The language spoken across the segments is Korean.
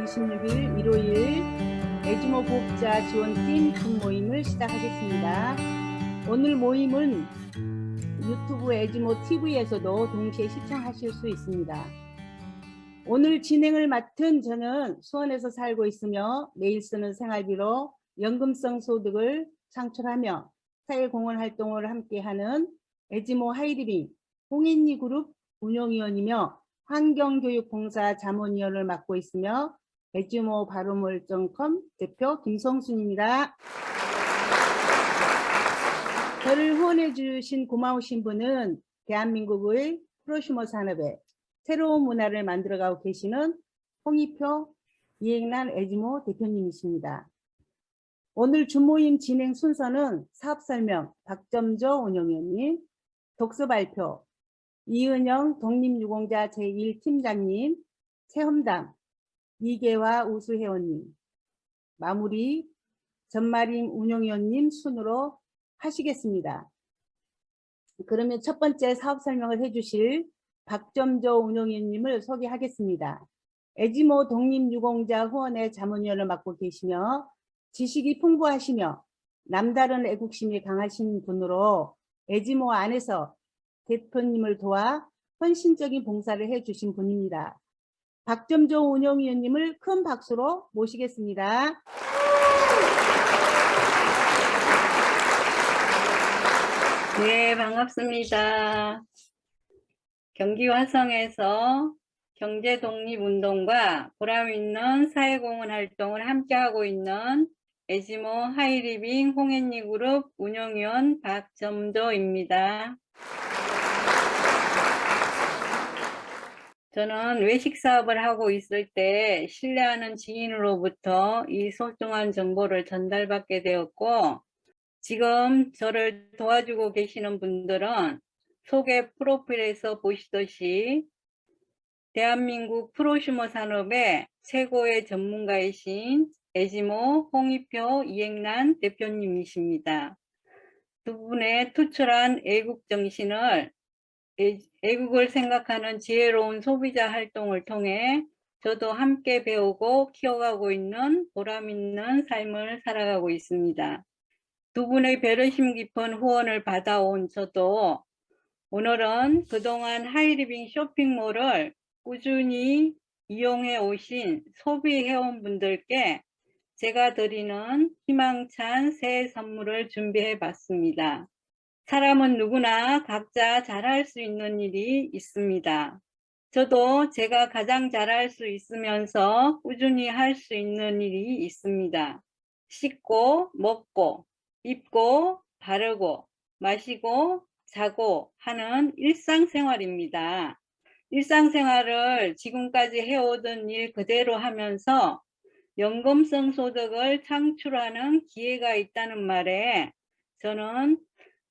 26일 일요일 에즈모 보호자 지원팀 준모임을 시작하겠습니다. 오늘 모임은 유튜브 에즈모 TV에서도 동시에 시청하실 수 있습니다. 오늘 진행을 맡은 저는 수원에서 살고 있으며 매일 쓰는 생활비로 연금성 소득을 창출하며 사회공헌 활동을 함께하는 에즈모 하이리빙 홍인리 그룹 운영위원이며 환경교육봉사 자문위원을 맡고 있으며 에즈모 바로몰.com 대표 김성순입니다. 저를 후원해 주신 고마우신 분은 대한민국의 프로슈머 산업에 새로운 문화를 만들어가고 계시는 홍익표 이행란 에즈모 대표님이십니다. 오늘 준모임 진행 순서는 사업설명 박점조 운영위원님, 독서발표 이은영 독립유공자 제1팀장님, 체험담 이계화 우수회원님, 마무리 전마림 운영위원님 순으로 하시겠습니다. 그러면 첫 번째 사업 설명을 해주실 박점조 운영위원님을 소개하겠습니다. 에즈모 독립유공자 후원회 자문위원을 맡고 계시며 지식이 풍부하시며 남다른 애국심이 강하신 분으로 에즈모 안에서 대표님을 도와 헌신적인 봉사를 해주신 분입니다. 박점조 운영위원님을 큰 박수로 모시겠습니다. 네, 반갑습니다. 경기 화성에서 경제독립운동과 보람있는 사회공헌 활동을 함께하고 있는 에즈모 하이리빙 홍인리 그룹 운영위원 박점조입니다. 저는 외식 사업을 하고 있을 때 신뢰하는 지인으로부터 이 소중한 정보를 전달받게 되었고, 지금 저를 도와주고 계시는 분들은 소개 프로필에서 보시듯이 대한민국 프로슈머 산업의 최고의 전문가이신 에즈모 홍익표 이행란 대표님이십니다. 두 분의 투철한 애국 정신을 애국을 생각하는 지혜로운 소비자 활동을 통해 저도 함께 배우고 키워가고 있는 보람있는 삶을 살아가고 있습니다. 두 분의 배려심 깊은 후원을 받아온 저도 오늘은 그동안 하이리빙 쇼핑몰을 꾸준히 이용해 오신 소비 회원분들께 제가 드리는 희망찬 새해 선물을 준비해 봤습니다. 사람은 누구나 각자 잘할 수 있는 일이 있습니다. 저도 제가 가장 잘할 수 있으면서 꾸준히 할 수 있는 일이 있습니다. 씻고, 먹고, 입고, 바르고, 마시고, 자고 하는 일상생활입니다. 일상생활을 지금까지 해오던 일 그대로 하면서 연금성 소득을 창출하는 기회가 있다는 말에 저는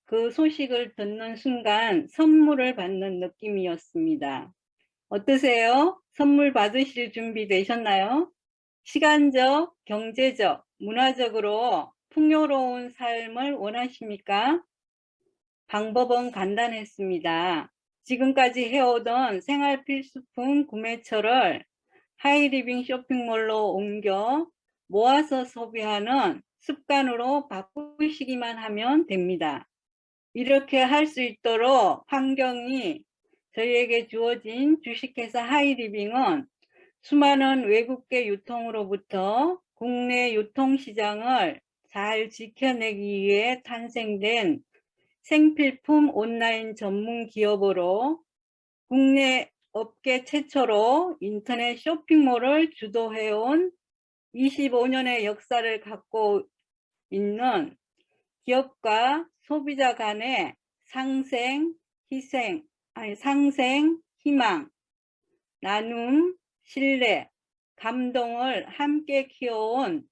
그 소식을 듣는 순간 선물을 받는 느낌이었습니다. 어떠세요? 선물 받으실 준비 되셨나요? 시간적, 경제적, 문화적으로 풍요로운 삶을 원하십니까? 방법은 간단했습니다. 지금까지 해오던 생활 필수품 구매처를 하이리빙 쇼핑몰로 옮겨 모아서 소비하는 습관으로 바꾸시기만 하면 됩니다. 이렇게 할 수 있도록 환경이 저희에게 주어진 주식회사 하이리빙은 수많은 외국계 유통으로부터 국내 유통시장을 잘 지켜내기 위해 탄생된 생필품 온라인 전문 기업으로 국내 업계 최초로 인터넷 쇼핑몰을 주도해온 25년의 역사를 갖고 있는 기업과 소비자 간의 상생, 희망, 나눔, 신뢰, 감동을 함께 키워온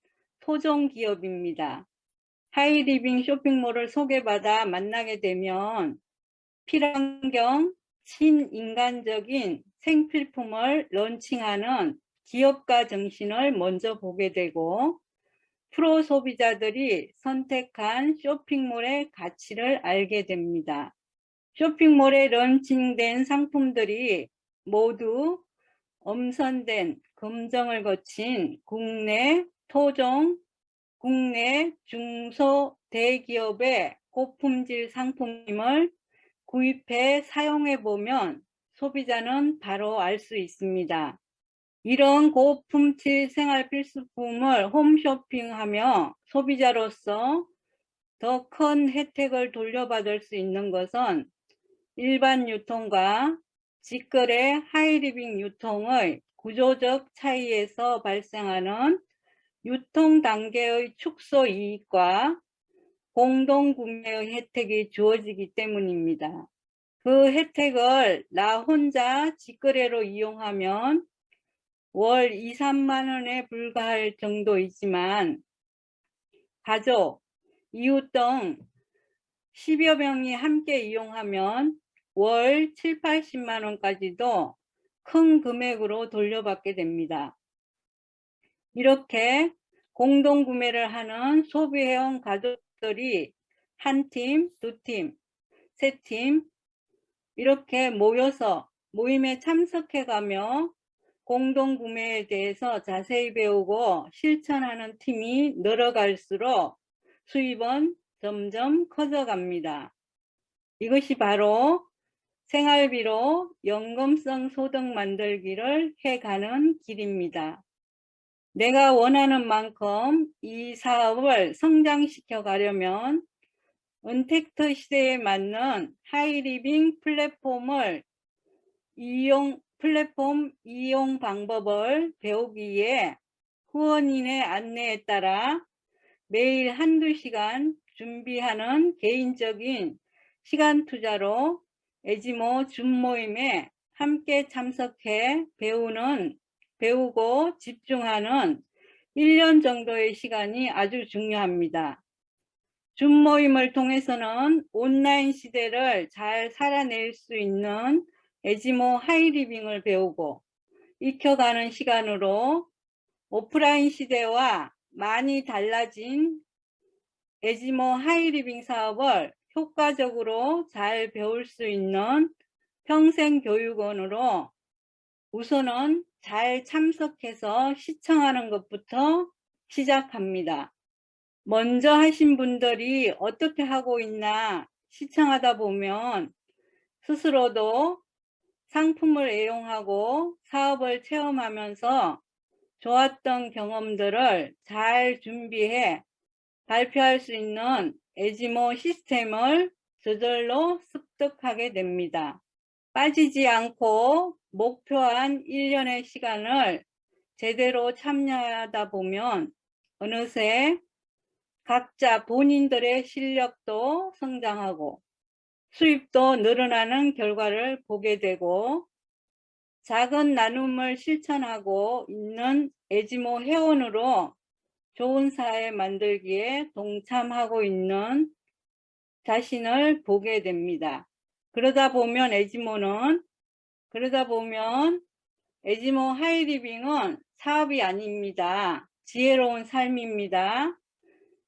토종 기업입니다. 하이리빙 쇼핑몰을 소개받아 만나게 되면 필환경, 친인간적인 생필품을 런칭하는 기업가 정신을 먼저 보게 되고 프로 소비자들이 선택한 쇼핑몰의 가치를 알게 됩니다. 쇼핑몰에 런칭된 상품들이 모두 엄선된 검증을 거친 국내 토종, 국내 중소 대기업의 고품질 상품을 구입해 사용해 보면 소비자는 바로 알 수 있습니다. 이런 고품질 생활 필수품을 홈쇼핑하며 소비자로서 더 큰 혜택을 돌려받을 수 있는 것은 일반 유통과 직거래 하이리빙 유통의 구조적 차이에서 발생하는 유통 단계의 축소 이익과 공동구매의 혜택이 주어지기 때문입니다. 그 혜택을 나 혼자 직거래로 이용하면 월 2, 3만 원에 불과할 정도이지만 가족, 이웃 등 10여 명이 함께 이용하면 월 7, 80만 원까지도 큰 금액으로 돌려받게 됩니다. 이렇게 공동구매를 하는 소비해온 가족들이 한 팀, 두 팀, 세 팀 이렇게 모여서 모임에 참석해가며 공동구매에 대해서 자세히 배우고 실천하는 팀이 늘어갈수록 수입은 점점 커져갑니다. 이것이 바로 생활비로 연금성 소득 만들기를 해가는 길입니다. 내가 원하는 만큼 이 사업을 성장시켜 가려면 언택트 시대에 맞는 하이리빙 플랫폼 이용 방법을 배우기 위해 후원인의 안내에 따라 매일 한두 시간 준비하는 개인적인 시간 투자로 에지모 줌 모임에 함께 참석해 배우고 집중하는 1년 정도의 시간이 아주 중요합니다. 줌 모임을 통해서는 온라인 시대를 잘 살아낼 수 있는 에지모 하이리빙을 배우고 익혀가는 시간으로 오프라인 시대와 많이 달라진 에지모 하이리빙 사업을 효과적으로 잘 배울 수 있는 평생교육원으로 우선은 잘 참석해서 시청하는 것부터 시작합니다. 먼저 하신 분들이 어떻게 하고 있나 시청하다 보면 스스로도 상품을 애용하고 사업을 체험하면서 좋았던 경험들을 잘 준비해 발표할 수 있는 에지모 시스템을 저절로 습득하게 됩니다. 빠지지 않고 목표한 1년의 시간을 제대로 참여하다 보면 어느새 각자 본인들의 실력도 성장하고 수입도 늘어나는 결과를 보게 되고 작은 나눔을 실천하고 있는 에지모 회원으로 좋은 사회 만들기에 동참하고 있는 자신을 보게 됩니다. 그러다 보면 에지모 하이리빙은 사업이 아닙니다. 지혜로운 삶입니다.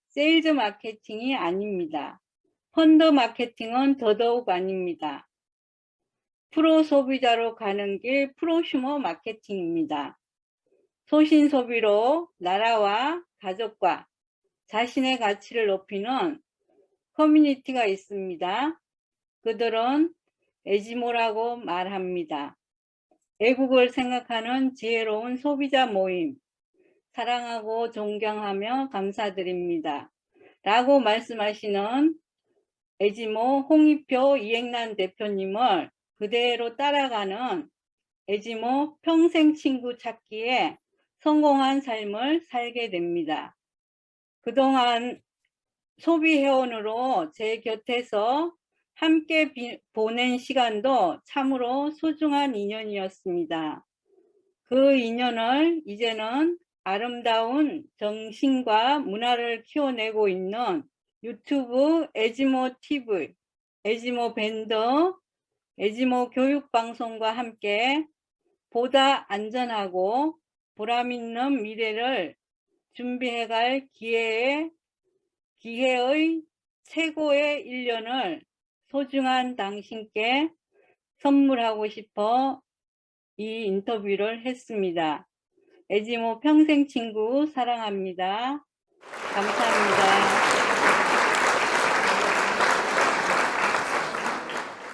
세일즈 마케팅이 아닙니다. 펀드 마케팅은 더더욱 아닙니다. 프로 소비자로 가는 길 프로슈머 마케팅입니다. 소신 소비로 나라와 가족과 자신의 가치를 높이는 커뮤니티가 있습니다. 그들은 에지모라고 말합니다. 애국을 생각하는 지혜로운 소비자 모임, 사랑하고 존경하며 감사드립니다. 라고 말씀하시는 에지모 홍익표 이행란 대표님을 그대로 따라가는 에지모 평생 친구 찾기에 성공한 삶을 살게 됩니다. 그동안 소비회원으로 제 곁에서 함께 보낸 시간도 참으로 소중한 인연이었습니다. 그 인연을 이제는 아름다운 정신과 문화를 키워내고 있는 유튜브 에지모 TV, 에지모 밴드, 에지모 교육방송과 함께 보다 안전하고 보람있는 미래를 준비해갈 기회의 최고의 1년을 소중한 당신께 선물하고 싶어 이 인터뷰를 했습니다. 에지모 평생 친구 사랑합니다. 감사합니다.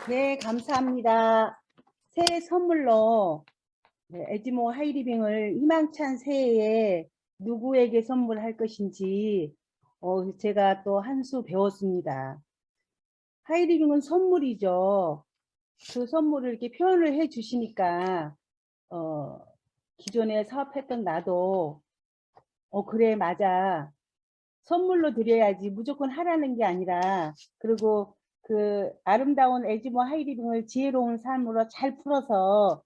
네, 감사합니다. 새해 선물로 에지모 하이리빙을 희망찬 새해에 누구에게 선물할 것인지 제가 또 한 수 배웠습니다. 하이리빙은 선물이죠. 그 선물을 이렇게 표현을 해 주시니까 기존에 사업했던 나도 그래 맞아. 선물로 드려야지 무조건 하라는 게 아니라 그리고 그 아름다운 에지모 하이리빙을 지혜로운 삶으로 잘 풀어서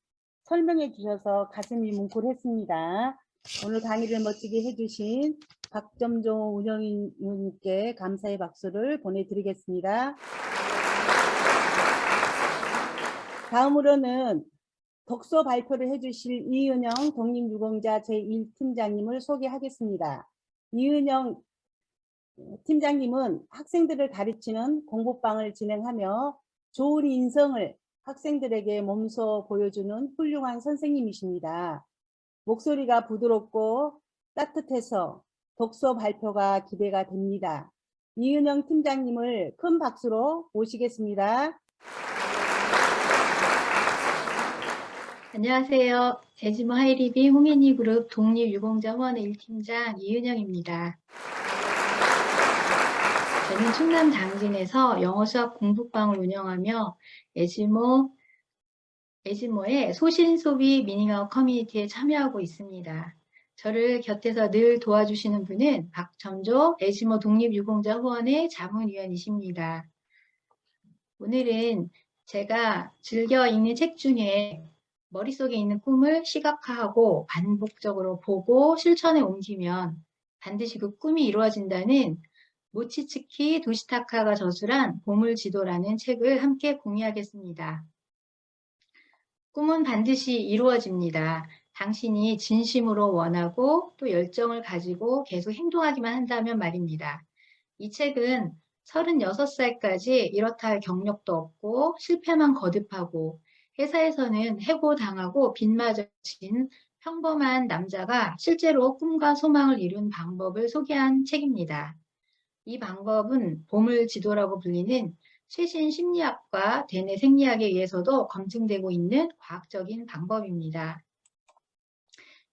설명해 주셔서 가슴이 뭉클했습니다. 오늘 강의를 멋지게 해주신 박점종 운영위원님께 감사의 박수를 보내드리겠습니다. 다음으로는 독서 발표를 해주실 이은영 독립유공자 제1팀장님을 소개하겠습니다. 이은영 팀장님은 학생들을 가르치는 공부방을 진행하며 좋은 인성을 학생들에게 몸소 보여주는 훌륭한 선생님이십니다. 목소리가 부드럽고 따뜻해서 독서 발표가 기대가 됩니다. 이은영 팀장님을 큰 박수로 모시겠습니다. 안녕하세요. 에지모 하이리빙 홍앤이 그룹 독립유공자 후원회 1팀장 이은영입니다. 저는 충남 당진에서 영어 수학 공부방을 운영하며 에지모의 소신소비 미닝아웃 커뮤니티에 참여하고 있습니다. 저를 곁에서 늘 도와주시는 분은 박점조 에지모 독립유공자 후원회 자문위원이십니다. 오늘은 제가 즐겨 읽는 책 중에 머릿속에 있는 꿈을 시각화하고 반복적으로 보고 실천에 옮기면 반드시 그 꿈이 이루어진다는 모치츠키 도시타카가 저술한 보물지도라는 책을 함께 공유하겠습니다. 꿈은 반드시 이루어집니다. 당신이 진심으로 원하고 또 열정을 가지고 계속 행동하기만 한다면 말입니다. 이 책은 36살까지 이렇다 할 경력도 없고 실패만 거듭하고 회사에서는 해고당하고 빚맞아진 평범한 남자가 실제로 꿈과 소망을 이룬 방법을 소개한 책입니다. 이 방법은 보물지도라고 불리는 최신 심리학과 대뇌 생리학에 의해서도 검증되고 있는 과학적인 방법입니다.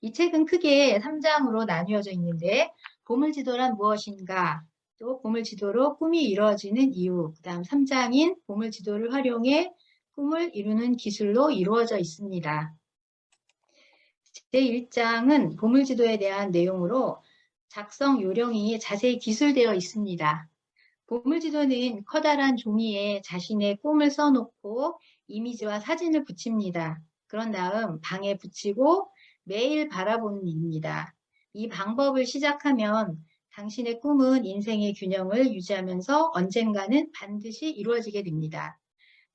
이 책은 크게 3장으로 나뉘어져 있는데 보물지도란 무엇인가, 또 보물지도로 꿈이 이루어지는 이유, 그 다음 3장인 보물지도를 활용해 꿈을 이루는 기술로 이루어져 있습니다. 제1장은 보물지도에 대한 내용으로 작성 요령이 자세히 기술되어 있습니다. 보물지도는 커다란 종이에 자신의 꿈을 써놓고 이미지와 사진을 붙입니다. 그런 다음 방에 붙이고 매일 바라보는 일입니다. 이 방법을 시작하면 당신의 꿈은 인생의 균형을 유지하면서 언젠가는 반드시 이루어지게 됩니다.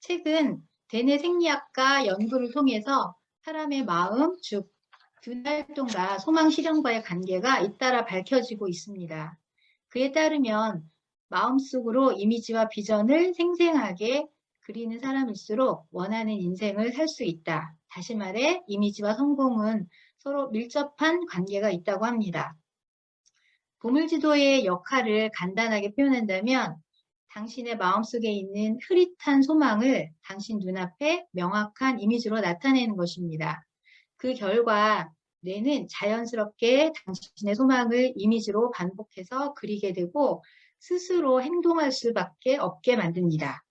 책은 대뇌 생리학과 연구를 통해서 사람의 마음, 즉 균활동과 소망 실현과의 관계가 잇따라 밝혀지고 있습니다. 그에 따르면 마음속으로 이미지와 비전을 생생하게 그리는 사람일수록 원하는 인생을 살 수 있다. 다시 말해 이미지와 성공은 서로 밀접한 관계가 있다고 합니다. 보물지도의 역할을 간단하게 표현한다면 당신의 마음속에 있는 흐릿한 소망을 당신 눈앞에 명확한 이미지로 나타내는 것입니다. 그 결과 뇌는 자연스럽게 당신의 소망을 이미지로 반복해서 그리게 되고 스스로 행동할 수밖에 없게 만듭니다.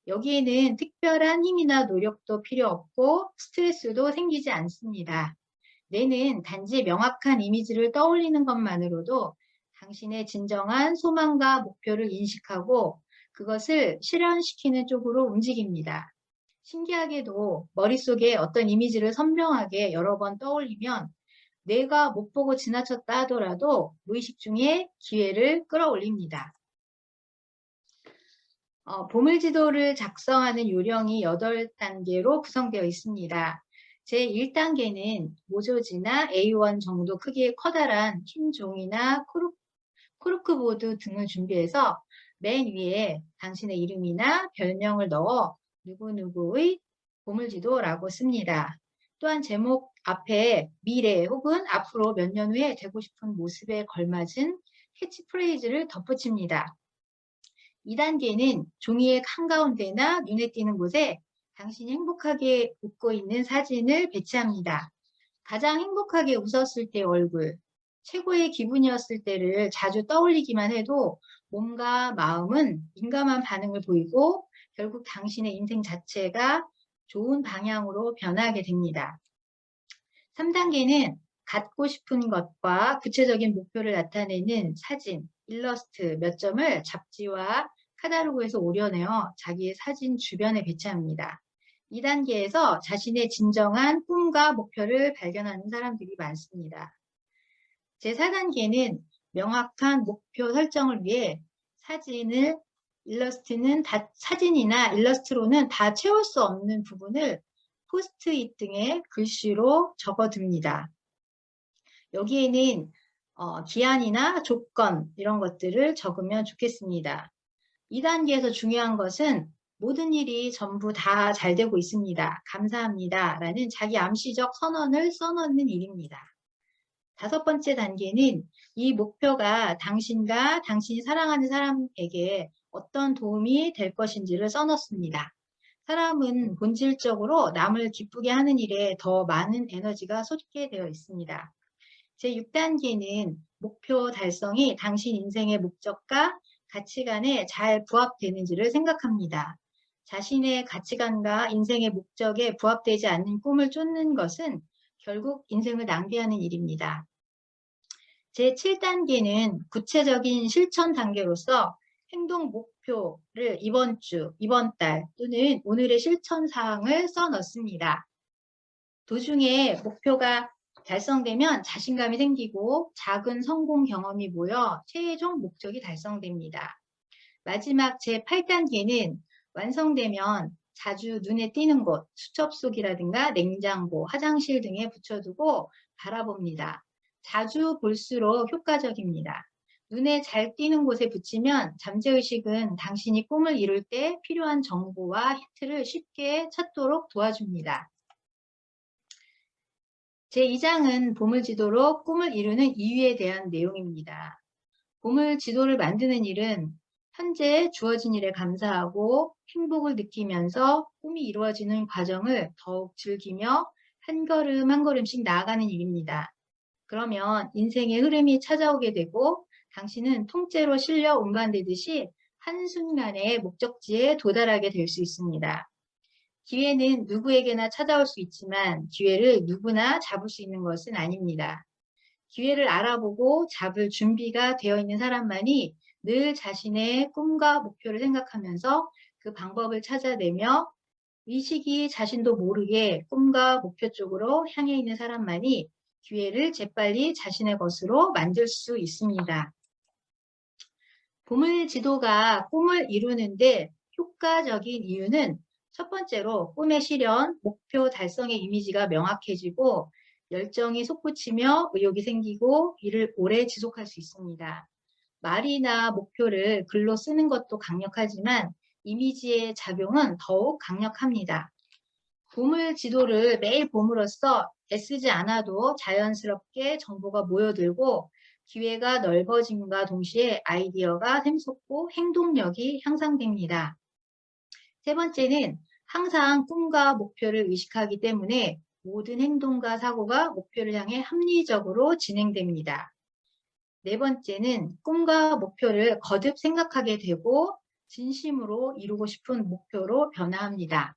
여기에는 특별한 힘이나 노력도 필요 없고 스트레스도 생기지 않습니다. 뇌는 단지 명확한 이미지를 떠올리는 것만으로도 당신의 진정한 소망과 목표를 인식하고 그것을 실현시키는 쪽으로 움직입니다. 신기하게도 머릿속에 어떤 이미지를 선명하게 여러 번 떠올리면 뇌가 못 보고 지나쳤다 하더라도 무의식 중에 기회를 끌어올립니다. 보물지도를 작성하는 요령이 8단계로 구성되어 있습니다. 제1단계는 모조지나 A1 정도 크기의 커다란 흰 종이나 코르크보드 등을 준비해서 맨 위에 당신의 이름이나 별명을 넣어 누구누구의 보물지도라고 씁니다. 또한 제목 앞에 미래 혹은 앞으로 몇 년 후에 되고 싶은 모습에 걸맞은 캐치프레이즈를 덧붙입니다. 2단계는 종이의 한가운데나 눈에 띄는 곳에 당신이 행복하게 웃고 있는 사진을 배치합니다. 가장 행복하게 웃었을 때 얼굴, 최고의 기분이었을 때를 자주 떠올리기만 해도 몸과 마음은 민감한 반응을 보이고 결국 당신의 인생 자체가 좋은 방향으로 변하게 됩니다. 3단계는 갖고 싶은 것과 구체적인 목표를 나타내는 사진, 일러스트 몇 점을 잡지와 카탈로그에서 오려내어 자기의 사진 주변에 배치합니다. 2단계에서 자신의 진정한 꿈과 목표를 발견하는 사람들이 많습니다. 제4단계는 명확한 목표 설정을 위해 사진이나 일러스트로는 다 채울 수 없는 부분을 포스트잇 등의 글씨로 적어둡니다. 여기에는 기한이나 조건 이런 것들을 적으면 좋겠습니다. 2단계에서 중요한 것은 모든 일이 전부 다 잘 되고 있습니다. 감사합니다. 라는 자기 암시적 선언을 써놓는 일입니다. 5번째 단계는 이 목표가 당신과 당신이 사랑하는 사람에게 어떤 도움이 될 것인지를 써놓습니다. 사람은 본질적으로 남을 기쁘게 하는 일에 더 많은 에너지가 쏟게 되어 있습니다. 제6단계는 목표 달성이 당신 인생의 목적과 가치관에 잘 부합되는지를 생각합니다. 자신의 가치관과 인생의 목적에 부합되지 않는 꿈을 쫓는 것은 결국 인생을 낭비하는 일입니다. 제7단계는 구체적인 실천 단계로서 행동 목표를 이번 주, 이번 달 또는 오늘의 실천 사항을 써넣습니다. 도중에 목표가 달성되면 자신감이 생기고 작은 성공 경험이 모여 최종 목적이 달성됩니다. 마지막 제8단계는 완성되면 자주 눈에 띄는 곳, 수첩속이라든가 냉장고, 화장실 등에 붙여두고 바라봅니다. 자주 볼수록 효과적입니다. 눈에 잘 띄는 곳에 붙이면 잠재의식은 당신이 꿈을 이룰 때 필요한 정보와 힌트를 쉽게 찾도록 도와줍니다. 제2장은 보물지도로 꿈을 이루는 이유에 대한 내용입니다. 보물지도를 만드는 일은 현재 주어진 일에 감사하고 행복을 느끼면서 꿈이 이루어지는 과정을 더욱 즐기며 한 걸음 한 걸음씩 나아가는 일입니다. 그러면 인생의 흐름이 찾아오게 되고 당신은 통째로 실려 운반되듯이 한순간에 목적지에 도달하게 될 수 있습니다. 기회는 누구에게나 찾아올 수 있지만 기회를 누구나 잡을 수 있는 것은 아닙니다. 기회를 알아보고 잡을 준비가 되어 있는 사람만이 늘 자신의 꿈과 목표를 생각하면서 그 방법을 찾아내며 이 시기 자신도 모르게 꿈과 목표 쪽으로 향해 있는 사람만이 기회를 재빨리 자신의 것으로 만들 수 있습니다. 보물지도가 꿈을 이루는데 효과적인 이유는 첫 번째로 꿈의 실현, 목표 달성의 이미지가 명확해지고 열정이 솟구치며 의욕이 생기고 이를 오래 지속할 수 있습니다. 말이나 목표를 글로 쓰는 것도 강력하지만 이미지의 작용은 더욱 강력합니다. 보물지도를 매일 봄으로써 애쓰지 않아도 자연스럽게 정보가 모여들고 기회가 넓어짐과 동시에 아이디어가 샘솟고 행동력이 향상됩니다. 세 번째는 항상 꿈과 목표를 의식하기 때문에 모든 행동과 사고가 목표를 향해 합리적으로 진행됩니다. 네 번째는 꿈과 목표를 거듭 생각하게 되고 진심으로 이루고 싶은 목표로 변화합니다.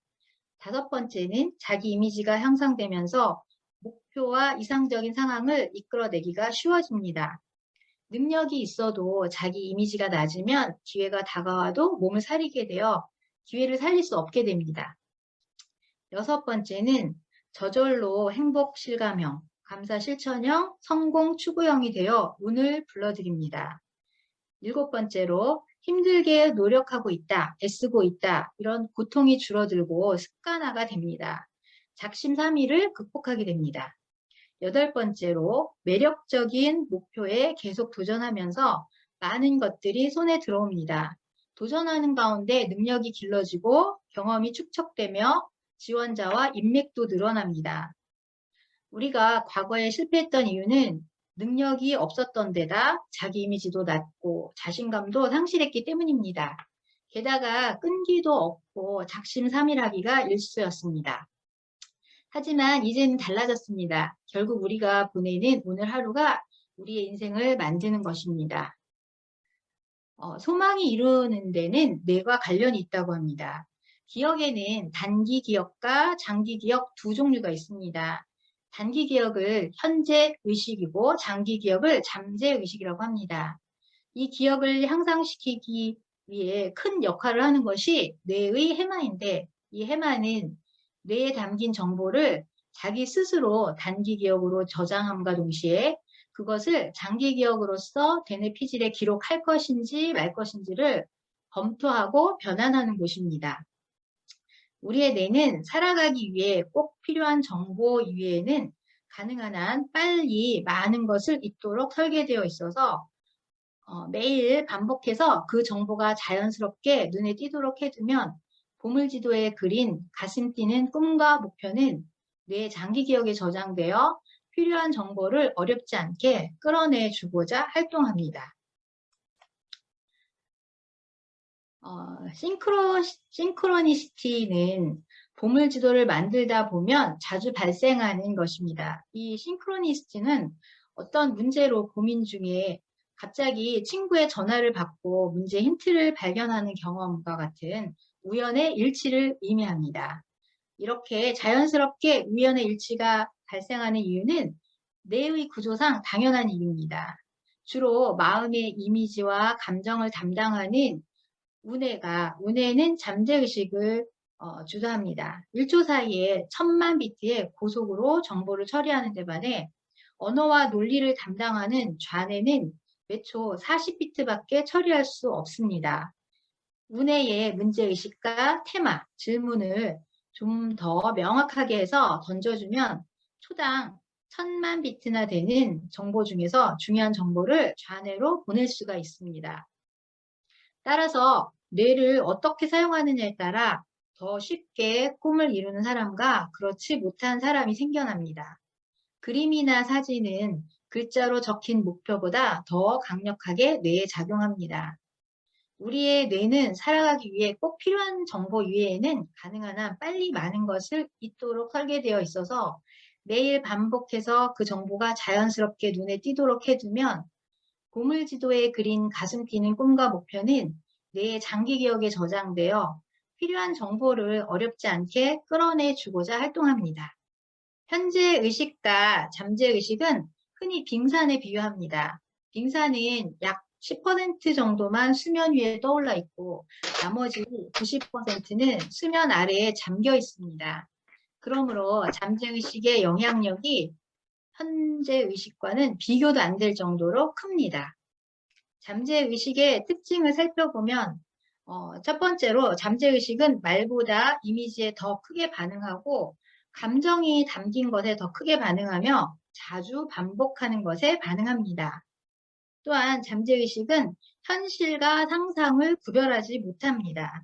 5번째는 자기 이미지가 향상되면서 목표와 이상적인 상황을 이끌어내기가 쉬워집니다. 능력이 있어도 자기 이미지가 낮으면 기회가 다가와도 몸을 사리게 되어 기회를 살릴 수 없게 됩니다. 6번째는 저절로 행복 실감형, 감사 실천형, 성공 추구형이 되어 운을 불러들입니다. 7번째로 힘들게 노력하고 있다, 애쓰고 있다, 이런 고통이 줄어들고 습관화가 됩니다. 작심삼일을 극복하게 됩니다. 8번째로 매력적인 목표에 계속 도전하면서 많은 것들이 손에 들어옵니다. 도전하는 가운데 능력이 길러지고 경험이 축적되며 지원자와 인맥도 늘어납니다. 우리가 과거에 실패했던 이유는 능력이 없었던 데다 자기 이미지도 낮고 자신감도 상실했기 때문입니다. 게다가 끈기도 없고 작심삼일하기가 일쑤였습니다. 하지만 이제는 달라졌습니다. 결국 우리가 보내는 오늘 하루가 우리의 인생을 만드는 것입니다. 소망이 이루는 데는 뇌과 관련이 있다고 합니다. 기억에는 단기 기억과 장기 기억 두 종류가 있습니다. 단기 기억을 현재 의식이고 장기 기억을 잠재 의식이라고 합니다. 이 기억을 향상시키기 위해 큰 역할을 하는 것이 뇌의 해마인데, 이 해마는 뇌에 담긴 정보를 자기 스스로 단기 기억으로 저장함과 동시에 그것을 장기 기억으로서 대뇌 피질에 기록할 것인지 말 것인지를 검토하고 변환하는 곳입니다. 우리의 뇌는 살아가기 위해 꼭 필요한 정보 이외에는 가능한 한 빨리 많은 것을 잊도록 설계되어 있어서 매일 반복해서 그 정보가 자연스럽게 눈에 띄도록 해두면 보물지도에 그린 가슴 뛰는 꿈과 목표는 뇌 장기 기억에 저장되어 필요한 정보를 어렵지 않게 끌어내주고자 활동합니다. 싱크로니시티는 보물지도를 만들다 보면 자주 발생하는 것입니다. 이 싱크로니시티는 어떤 문제로 고민 중에 갑자기 친구의 전화를 받고 문제 힌트를 발견하는 경험과 같은 우연의 일치를 의미합니다. 이렇게 자연스럽게 우연의 일치가 발생하는 이유는 뇌의 구조상 당연한 이유입니다. 주로 마음의 이미지와 감정을 담당하는 우뇌는 잠재의식을 주도합니다. 1초 사이에 1000만 비트의 고속으로 정보를 처리하는 데 반해 언어와 논리를 담당하는 좌뇌는 매초 40비트밖에 처리할 수 없습니다. 우뇌의 문제의식과 테마, 질문을 좀 더 명확하게 해서 던져주면 초당 1000만 비트나 되는 정보 중에서 중요한 정보를 좌뇌로 보낼 수가 있습니다. 따라서 뇌를 어떻게 사용하느냐에 따라 더 쉽게 꿈을 이루는 사람과 그렇지 못한 사람이 생겨납니다. 그림이나 사진은 글자로 적힌 목표보다 더 강력하게 뇌에 작용합니다. 우리의 뇌는 살아가기 위해 꼭 필요한 정보 이외에는 가능한 한 빨리 많은 것을 잊도록 설계되어 있어서 매일 반복해서 그 정보가 자연스럽게 눈에 띄도록 해두면 보물지도에 그린 가슴 뛰는 꿈과 목표는 뇌의 장기 기억에 저장되어 필요한 정보를 어렵지 않게 끌어내주고자 활동합니다. 현재 의식과 잠재 의식은 흔히 빙산에 비유합니다. 빙산은 약 10% 정도만 수면 위에 떠올라 있고 나머지 90%는 수면 아래에 잠겨 있습니다. 그러므로 잠재 의식의 영향력이 현재 의식과는 비교도 안 될 정도로 큽니다. 잠재 의식의 특징을 살펴보면 첫 번째로 잠재 의식은 말보다 이미지에 더 크게 반응하고 감정이 담긴 것에 더 크게 반응하며 자주 반복하는 것에 반응합니다. 또한 잠재의식은 현실과 상상을 구별하지 못합니다.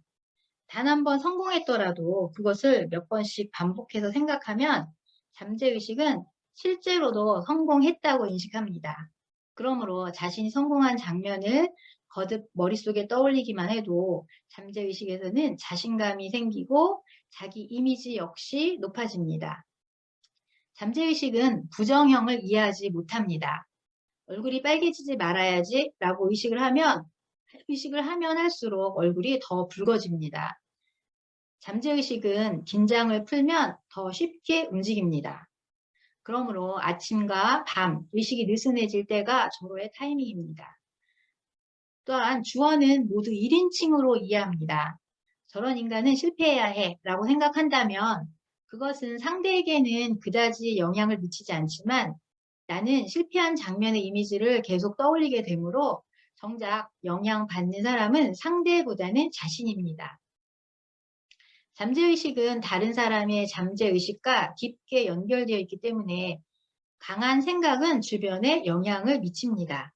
단 한 번 성공했더라도 그것을 몇 번씩 반복해서 생각하면 잠재의식은 실제로도 성공했다고 인식합니다. 그러므로 자신이 성공한 장면을 거듭 머릿속에 떠올리기만 해도 잠재의식에서는 자신감이 생기고 자기 이미지 역시 높아집니다. 잠재의식은 부정형을 이해하지 못합니다. 얼굴이 빨개지지 말아야지 라고 의식을 하면 할수록 얼굴이 더 붉어집니다. 잠재의식은 긴장을 풀면 더 쉽게 움직입니다. 그러므로 아침과 밤, 의식이 느슨해질 때가 절호의 타이밍입니다. 또한 주어는 모두 1인칭으로 이해합니다. 저런 인간은 실패해야 해 라고 생각한다면 그것은 상대에게는 그다지 영향을 미치지 않지만 나는 실패한 장면의 이미지를 계속 떠올리게 되므로 정작 영향받는 사람은 상대보다는 자신입니다. 잠재의식은 다른 사람의 잠재의식과 깊게 연결되어 있기 때문에 강한 생각은 주변에 영향을 미칩니다.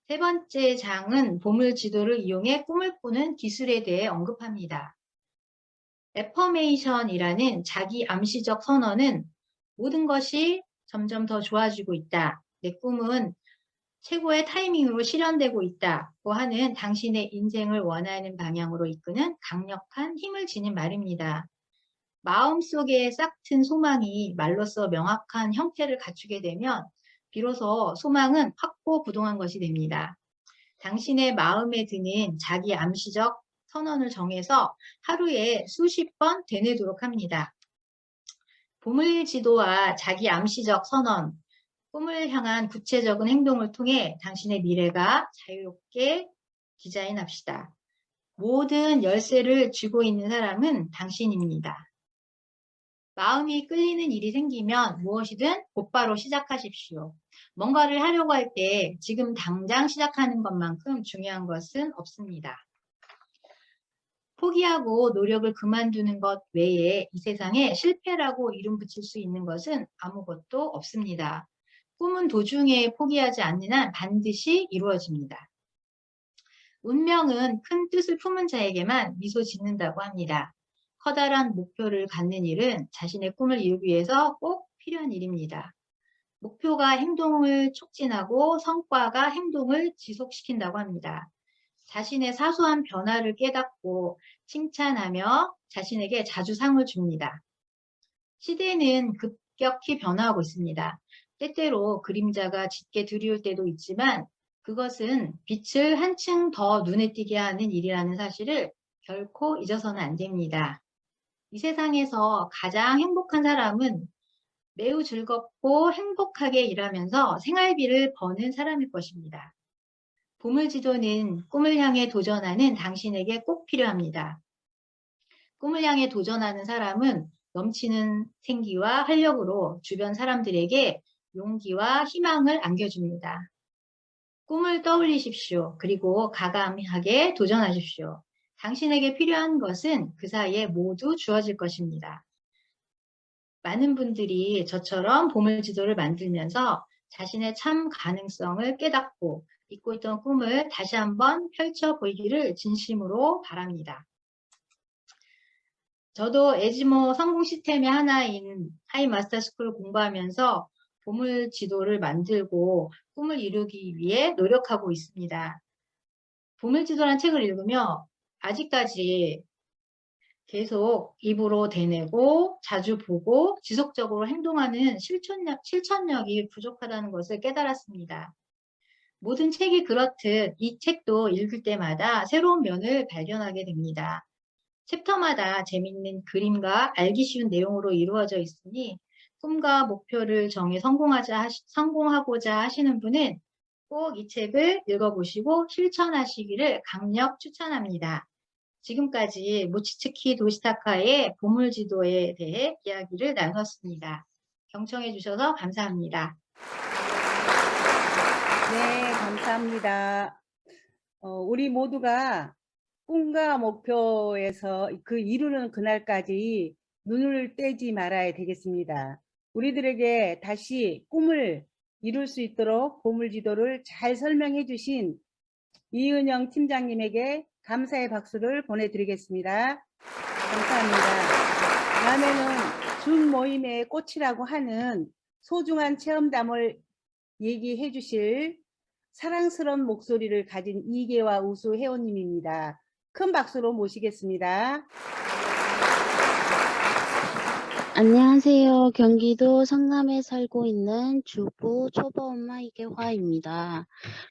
세 번째 장은 보물지도를 이용해 꿈을 꾸는 기술에 대해 언급합니다. 애퍼메이션이라는 자기 암시적 선언은 모든 것이 점점 더 좋아지고 있다. 내 꿈은 최고의 타이밍으로 실현되고 있다고 하는 당신의 인생을 원하는 방향으로 이끄는 강력한 힘을 지닌 말입니다. 마음속에 싹튼 소망이 말로써 명확한 형태를 갖추게 되면 비로소 소망은 확고부동한 것이 됩니다. 당신의 마음에 드는 자기 암시적 선언을 정해서 하루에 수십 번 되뇌도록 합니다. 보물지도와 자기 암시적 선언, 꿈을 향한 구체적인 행동을 통해 당신의 미래가 자유롭게 디자인합시다. 모든 열쇠를 쥐고 있는 사람은 당신입니다. 마음이 끌리는 일이 생기면 무엇이든 곧바로 시작하십시오. 뭔가를 하려고 할 때 지금 당장 시작하는 것만큼 중요한 것은 없습니다. 포기하고 노력을 그만두는 것 외에 이 세상에 실패라고 이름 붙일 수 있는 것은 아무것도 없습니다. 꿈은 도중에 포기하지 않는 한 반드시 이루어집니다. 운명은 큰 뜻을 품은 자에게만 미소 짓는다고 합니다. 커다란 목표를 갖는 일은 자신의 꿈을 이루기 위해서 꼭 필요한 일입니다. 목표가 행동을 촉진하고 성과가 행동을 지속시킨다고 합니다. 자신의 사소한 변화를 깨닫고 칭찬하며 자신에게 자주 상을 줍니다. 시대는 급격히 변화하고 있습니다. 때때로 그림자가 짙게 드리울 때도 있지만 그것은 빛을 한층 더 눈에 띄게 하는 일이라는 사실을 결코 잊어서는 안 됩니다. 이 세상에서 가장 행복한 사람은 매우 즐겁고 행복하게 일하면서 생활비를 버는 사람일 것입니다. 보물지도는 꿈을 향해 도전하는 당신에게 꼭 필요합니다. 꿈을 향해 도전하는 사람은 넘치는 생기와 활력으로 주변 사람들에게 용기와 희망을 안겨줍니다. 꿈을 떠올리십시오. 그리고 과감하게 도전하십시오. 당신에게 필요한 것은 그 사이에 모두 주어질 것입니다. 많은 분들이 저처럼 보물지도를 만들면서 자신의 참 가능성을 깨닫고 잊고 있던 꿈을 다시 한번 펼쳐 보이기를 진심으로 바랍니다. 저도 에지모 성공 시스템의 하나인 하이마스터스쿨을 공부하면서 보물지도를 만들고 꿈을 이루기 위해 노력하고 있습니다. 보물지도라는 책을 읽으며 아직까지 계속 입으로 대내고 자주 보고 지속적으로 행동하는 실천력이 부족하다는 것을 깨달았습니다. 모든 책이 그렇듯 이 책도 읽을 때마다 새로운 면을 발견하게 됩니다. 챕터마다 재밌는 그림과 알기 쉬운 내용으로 이루어져 있으니 꿈과 목표를 정해 성공하고자 하시는 분은 꼭 이 책을 읽어보시고 실천하시기를 강력 추천합니다. 지금까지 모치츠키 도시타카의 보물지도에 대해 이야기를 나눴습니다. 경청해 주셔서 감사합니다. 네, 감사합니다. 우리 모두가 꿈과 목표에서 그 이루는 그날까지 눈을 떼지 말아야 되겠습니다. 우리들에게 다시 꿈을 이룰 수 있도록 보물지도를 잘 설명해 주신 이은영 팀장님에게 감사의 박수를 보내드리겠습니다. 감사합니다. 다음에는 준 모임의 꽃이라고 하는 소중한 체험담을 얘기해 주실 사랑스러운 목소리를 가진 이계와 우수 회원님입니다. 큰 박수로 모시겠습니다. 안녕하세요. 경기도 성남에 살고 있는 주부 초보엄마 이계화입니다.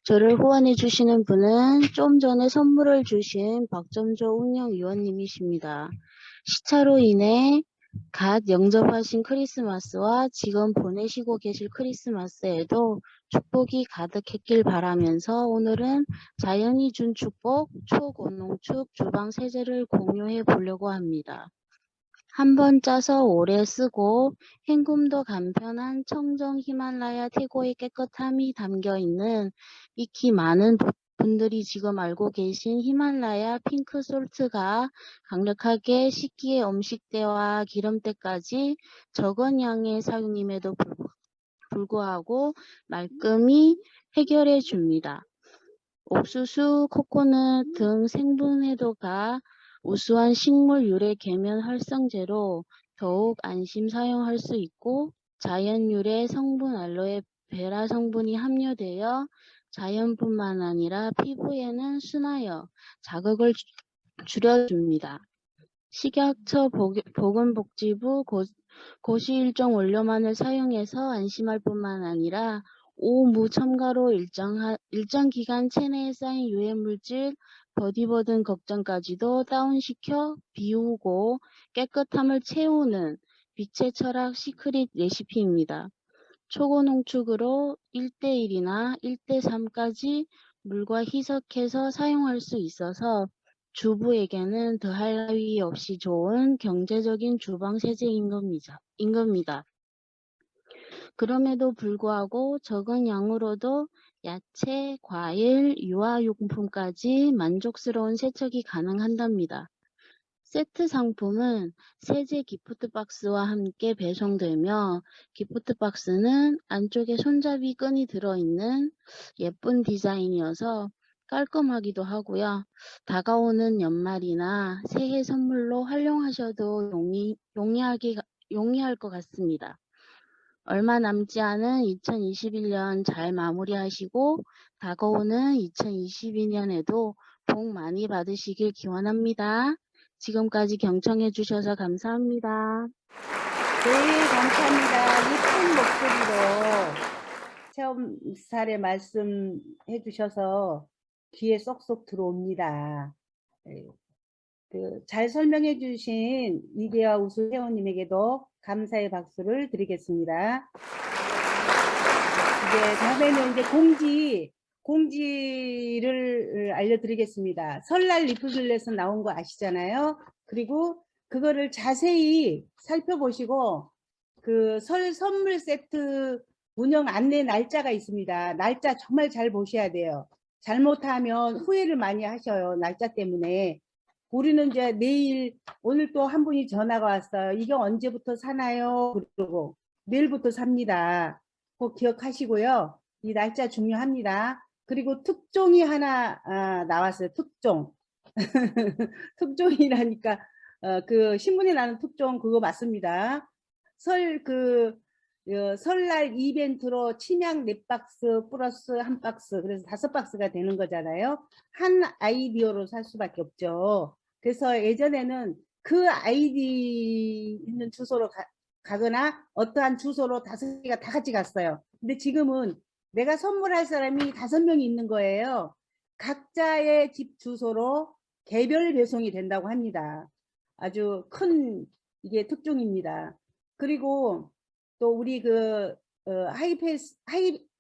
저를 후원해 주시는 분은 좀 전에 선물을 주신 박점조 운영위원님이십니다. 시차로 인해 갓 영접하신 크리스마스와 지금 보내시고 계실 크리스마스에도 축복이 가득했길 바라면서 오늘은 자연이 준 축복, 초고농축 주방 세제를 공유해 보려고 합니다. 한 번 짜서 오래 쓰고 헹굼도 간편한 청정 히말라야 태고의 깨끗함이 담겨있는 익히 많은 분들이 지금 알고 계신 히말라야 핑크솔트가 강력하게 식기의 음식대와 기름때까지 적은 양의 사용임에도 불구하고 말끔히 해결해 줍니다. 옥수수, 코코넛 등 생분 해도가 우수한 식물 유래 계면 활성제로 더욱 안심 사용할 수 있고 자연유래 성분 알로에 베라 성분이 함유되어 자연뿐만 아니라 피부에는 순하여 자극을 줄여줍니다. 식약처 보건복지부 고시 일정 원료만을 사용해서 안심할 뿐만 아니라 오무 첨가로 일정 기간 체내에 쌓인 유해물질, 버디버든 걱정까지도 다운시켜 비우고 깨끗함을 채우는 빛의 철학 시크릿 레시피입니다. 초고 농축으로 1:1이나 1:3까지 물과 희석해서 사용할 수 있어서 주부에게는 더할 나위 없이 좋은 경제적인 주방 세제인 겁니다. 그럼에도 불구하고 적은 양으로도 야채, 과일, 유아용품까지 만족스러운 세척이 가능한답니다. 세트 상품은 세제 기프트 박스와 함께 배송되며 기프트 박스는 안쪽에 손잡이 끈이 들어있는 예쁜 디자인이어서 깔끔하기도 하고요. 다가오는 연말이나 새해 선물로 활용하셔도 용이할 것 같습니다. 얼마 남지 않은 2021년 잘 마무리하시고 다가오는 2022년에도 복 많이 받으시길 기원합니다. 지금까지 경청해 주셔서 감사합니다. 네, 감사합니다. 예쁜 목소리로 체험 사례 말씀해 주셔서 귀에 쏙쏙 들어옵니다. 잘 설명해 주신 이계와 우수 회원님에게도 감사의 박수를 드리겠습니다. 이제 다음에는 이제 공지를 알려드리겠습니다. 설날 리플렛에서 나온 거 아시잖아요. 그리고 그거를 자세히 살펴보시고 그 설 선물 세트 운영 안내 날짜가 있습니다. 날짜 정말 잘 보셔야 돼요. 잘못하면 후회를 많이 하셔요. 날짜 때문에. 우리는 이제 내일, 오늘 또 한 분이 전화가 왔어요. 이게 언제부터 사나요? 그러고 내일부터 삽니다. 꼭 기억하시고요. 이 날짜 중요합니다. 그리고 특종이 하나 나왔어요. 특종. 특종이라니까 그 신문에 나는 특종 그거 맞습니다. 설날 이벤트로 침향 4박스 플러스 1박스, 그래서 5박스가 되는 거잖아요. 한 아이디어로 살 수밖에 없죠. 그래서 예전에는 그 아이디 있는 주소로 가거나 어떠한 주소로 5개가 다 같이 갔어요. 근데 지금은 내가 선물할 사람이 5명이 있는 거예요. 각자의 집 주소로 개별 배송이 된다고 합니다. 아주 큰 이게 특종입니다. 그리고 또 우리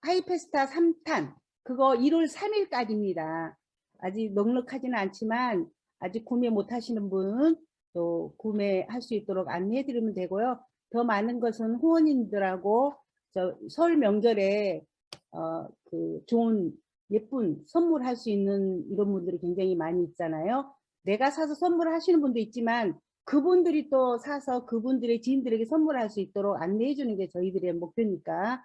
하이페스타 3탄 그거 1월 3일까지입니다. 아직 넉넉하지는 않지만 아직 구매 못 하시는 분 또 구매할 수 있도록 안내해 드리면 되고요. 더 많은 것은 후원인들하고 설 명절에 좋은 예쁜 선물할 수 있는 이런 분들이 굉장히 많이 있잖아요. 내가 사서 선물하시는 분도 있지만 그분들이 또 사서 그분들의 지인들에게 선물할 수 있도록 안내해 주는 게 저희들의 목표니까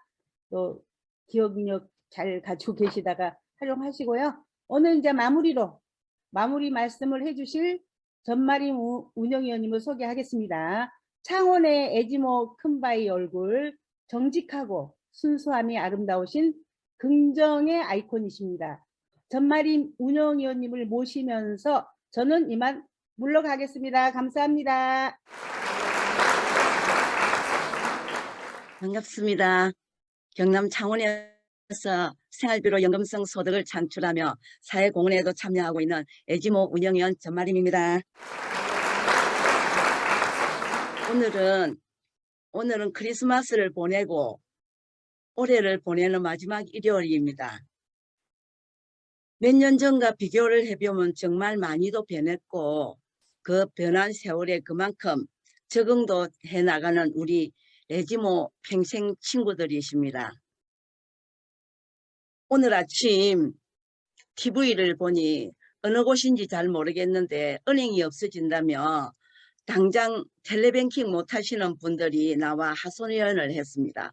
또 기억력 잘 가지고 계시다가 활용하시고요. 오늘 이제 마무리 말씀을 해주실 전마림 운영위원님을 소개하겠습니다. 창원의 에지모 큰바위 얼굴, 정직하고 순수함이 아름다우신 긍정의 아이콘이십니다. 전마림 운영위원님을 모시면서 저는 이만 물러가겠습니다. 감사합니다. 반갑습니다. 경남 창원에서 생활비로 연금성 소득을 창출하며 사회공헌에도 참여하고 있는 에지모 운영위원 전마림입니다. 오늘은 크리스마스를 보내고 올해를 보내는 마지막 일요일입니다. 몇 년 전과 비교를 해보면 정말 많이도 변했고 그 변한 세월에 그만큼 적응도 해나가는 우리 에지모 평생 친구들이십니다. 오늘 아침 TV를 보니 어느 곳인지 잘 모르겠는데 은행이 없어진다며 당장 텔레뱅킹 못 하시는 분들이 나와 하소연을 했습니다.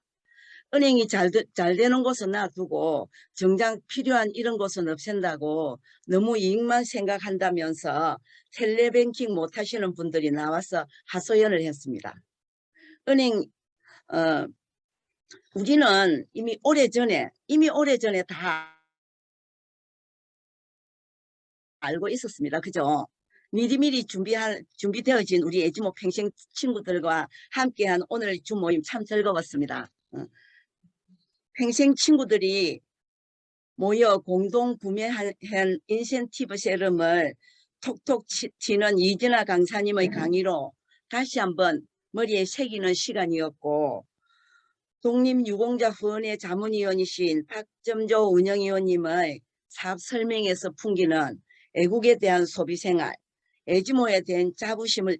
은행이 잘 되는 곳은 놔두고 정작 필요한 이런 곳은 없앤다고 너무 이익만 생각한다면서 텔레뱅킹 못 하시는 분들이 나와서 하소연을 했습니다. 은행 우리는 이미 오래전에 다 알고 있었습니다. 그죠? 미리미리 준비되어진 우리 애지모 평생 친구들과 함께한 오늘 주모임 참 즐거웠습니다. 평생 친구들이 모여 공동 구매한 인센티브 세럼을 톡톡 튀는 이진아 강사님의 강의로 다시 한번 머리에 새기는 시간이었고, 독립유공자 후원회 자문위원이신 박점조 운영위원님의 사업 설명에서 풍기는 애국에 대한 소비생활, 애지모에 대한 자부심을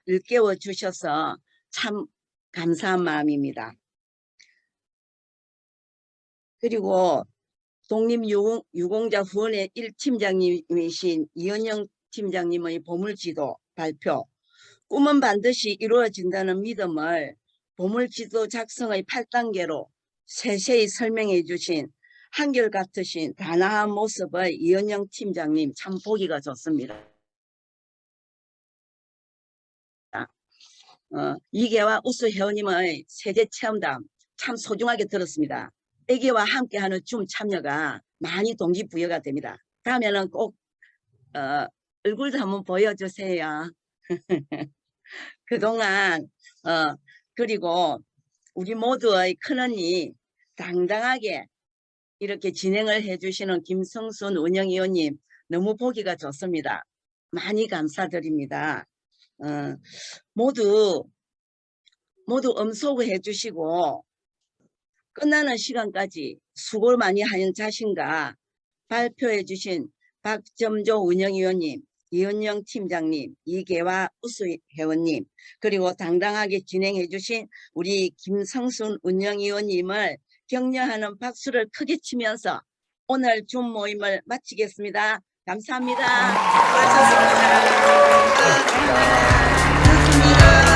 일깨워 주셔서 참 감사한 마음입니다. 그리고 독립유공자 후원회 1팀장님이신 이현영 팀장님의 보물지도 발표, 꿈은 반드시 이루어진다는 믿음을 보물지도 작성의 8단계로 세세히 설명해 주신 한결같으신 단아한 모습의 이현영 팀장님 참 보기가 좋습니다. 이계와 우수 회원님의 세대 체험담 참 소중하게 들었습니다. 애기와 함께하는 줌 참여가 많이 동기부여가 됩니다. 다음에는 꼭 얼굴도 한번 보여주세요. 그동안 그리고 우리 모두의 큰언니 당당하게 이렇게 진행을 해주시는 김성순 운영위원님 너무 보기가 좋습니다. 많이 감사드립니다. 모두 엄소해 주시고 끝나는 시간까지 수고를 많이 한 자신과 발표해 주신 박점조 운영위원님, 이은영 팀장님, 이계와 우수 회원님, 그리고 당당하게 진행해 주신 우리 김성순 운영위원님을 격려하는 박수를 크게 치면서 오늘 줌 모임을 마치겠습니다. 감사합니다. 수고하셨습니다. 고맙습니다.